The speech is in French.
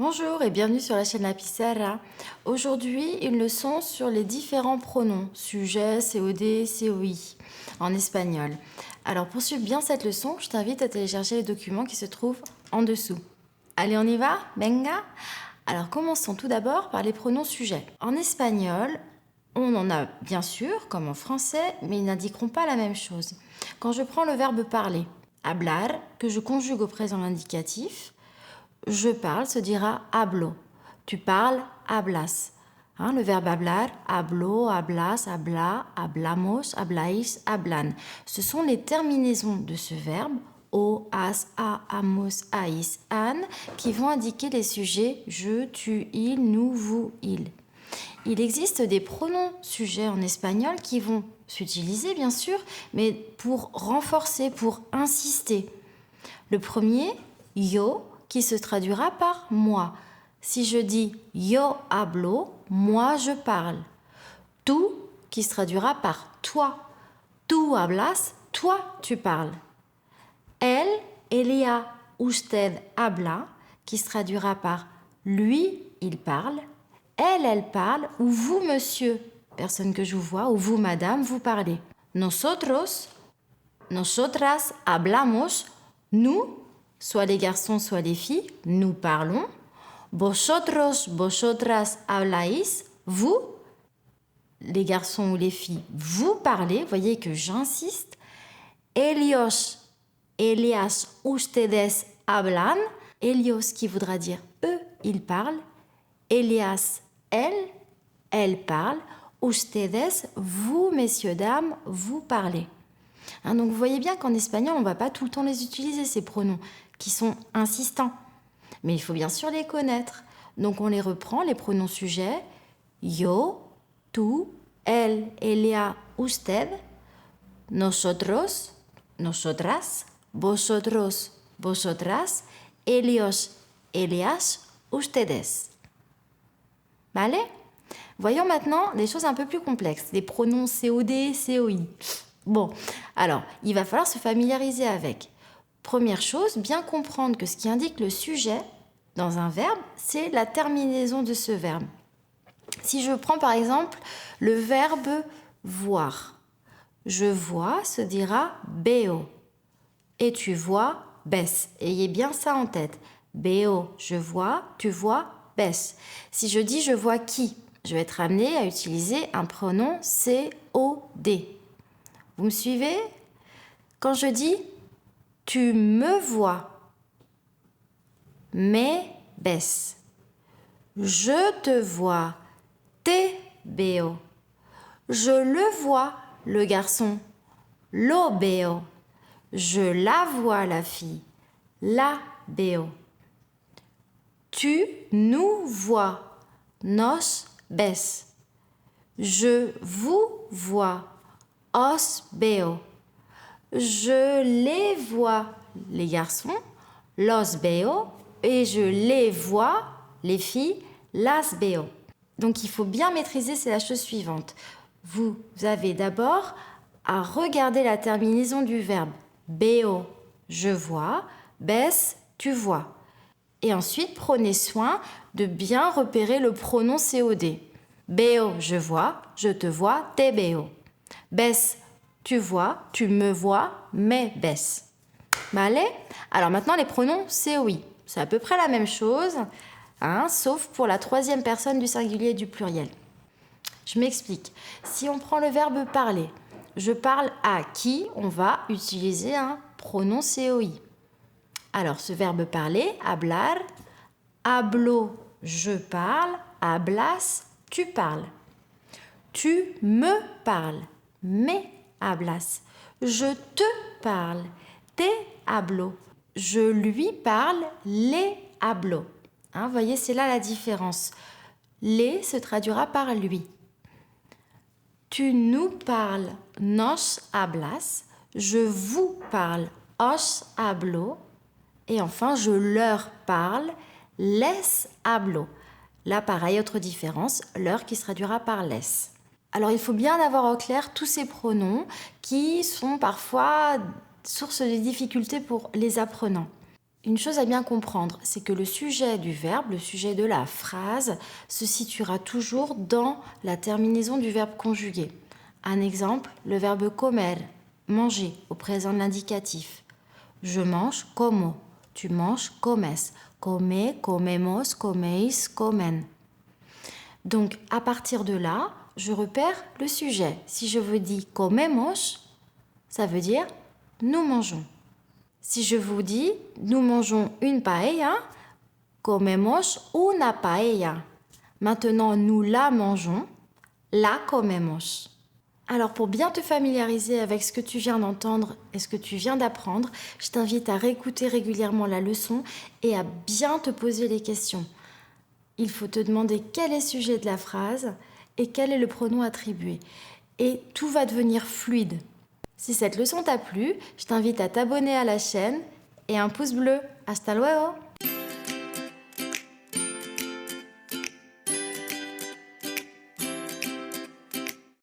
Bonjour et bienvenue sur la chaîne La Pizarra. Aujourd'hui, une leçon sur les différents pronoms, sujet, COD, COI, en espagnol. Alors pour suivre bien cette leçon, je t'invite à télécharger les documents qui se trouvent en dessous. Allez, on y va? Venga! Alors commençons tout d'abord par les pronoms sujets. En espagnol, on en a bien sûr, comme en français, mais ils n'indiqueront pas la même chose. Quand je prends le verbe parler, hablar, que je conjugue au présent indicatif, je parle se dira hablo. Tu parles, hablas. Le verbe hablar, hablo, hablas, habla, hablamos, habláis, hablan. Ce sont les terminaisons de ce verbe, o, as, a, amos, aïs, an, qui vont indiquer les sujets je, tu, il, nous, vous, il. Il existe des pronoms sujets en espagnol qui vont s'utiliser, bien sûr, mais pour renforcer, pour insister. Le premier, yo, qui se traduira par moi. Si je dis yo hablo, moi je parle. Tu, qui se traduira par toi. Tu hablas, toi tu parles. Elle, ella, usted habla, qui se traduira par lui, il parle. Elle parle, ou vous, monsieur, personne que je vous vois, ou vous, madame, vous parlez. Nosotros, nosotras hablamos, nous, soit les garçons, soit les filles, nous parlons. Vosotros, vosotras habláis, vous, les garçons ou les filles, vous parlez. Voyez que j'insiste. Ellos, ellas, ustedes hablan. Ellos qui voudra dire eux, ils parlent. Ellas, elles parlent. Ustedes, vous, messieurs, dames, vous parlez. Donc vous voyez bien qu'en espagnol, on ne va pas tout le temps les utiliser, ces pronoms qui sont insistants. Mais il faut bien sûr les connaître. Donc on les reprend, les pronoms sujets. Yo, tú, él, ella, usted. Nosotros, nosotras. Vosotros, vosotras. Ellos, ellas, ustedes. Vale? Voyons maintenant des choses un peu plus complexes. Les pronoms COD, COI. Bon, alors, il va falloir se familiariser avec. Première chose, bien comprendre que ce qui indique le sujet dans un verbe, c'est la terminaison de ce verbe. Si je prends par exemple le verbe voir, je vois se dira veo et tu vois ves. Ayez bien ça en tête. Veo, je vois, tu vois, ves. Si je dis je vois qui, je vais être amenée à utiliser un pronom COD. Vous me suivez? Quand je dis tu me vois, me ves. Je te vois, te veo. Je le vois, le garçon, lo veo. Je la vois, la fille, la veo. Tu nous vois, nos ves. Je vous vois, os veo. Je les vois, les garçons, los veo, et je les vois, les filles, las veo. Donc il faut bien maîtriser, c'est la chose suivante. Vous avez d'abord à regarder la terminaison du verbe. Veo, je vois, ves, tu vois. Et ensuite, prenez soin de bien repérer le pronom COD. Veo, je vois, je te vois, te veo. Ves, tu vois, tu me vois, me ves. Vale? Alors maintenant, les pronoms COI. C'est à peu près la même chose, sauf pour la troisième personne du singulier et du pluriel. Je m'explique. Si on prend le verbe parler, je parle à qui, on va utiliser un pronom COI. Alors, ce verbe parler, hablar, hablo, je parle, hablas, tu parles. Tu me parles, me hablas. Je te parle, te hablo. Je lui parle, le hablo. Voyez, c'est là la différence. Les se traduira par lui. Tu nous parles, nos hablas. Je vous parle, os hablo. Et enfin, je leur parle, les hablo. Là, pareil, autre différence, leur qui se traduira par les. Alors, il faut bien avoir au clair tous ces pronoms qui sont parfois source de difficultés pour les apprenants. Une chose à bien comprendre, c'est que le sujet du verbe, le sujet de la phrase, se situera toujours dans la terminaison du verbe conjugué. Un exemple, le verbe comer, manger, au présent de l'indicatif. Je mange, como. Tu manges, comes. Come, comemos, comeis, comen. Donc, à partir de là, je repère le sujet. Si je vous dis comemos, ça veut dire nous mangeons. Si je vous dis nous mangeons une paella, comemos una paella. Maintenant, nous la mangeons, la comemos. Alors, pour bien te familiariser avec ce que tu viens d'entendre et ce que tu viens d'apprendre, je t'invite à réécouter régulièrement la leçon et à bien te poser les questions. Il faut te demander quel est le sujet de la phrase et quel est le pronom attribué. Et tout va devenir fluide. Si cette leçon t'a plu, je t'invite à t'abonner à la chaîne et un pouce bleu. Hasta luego!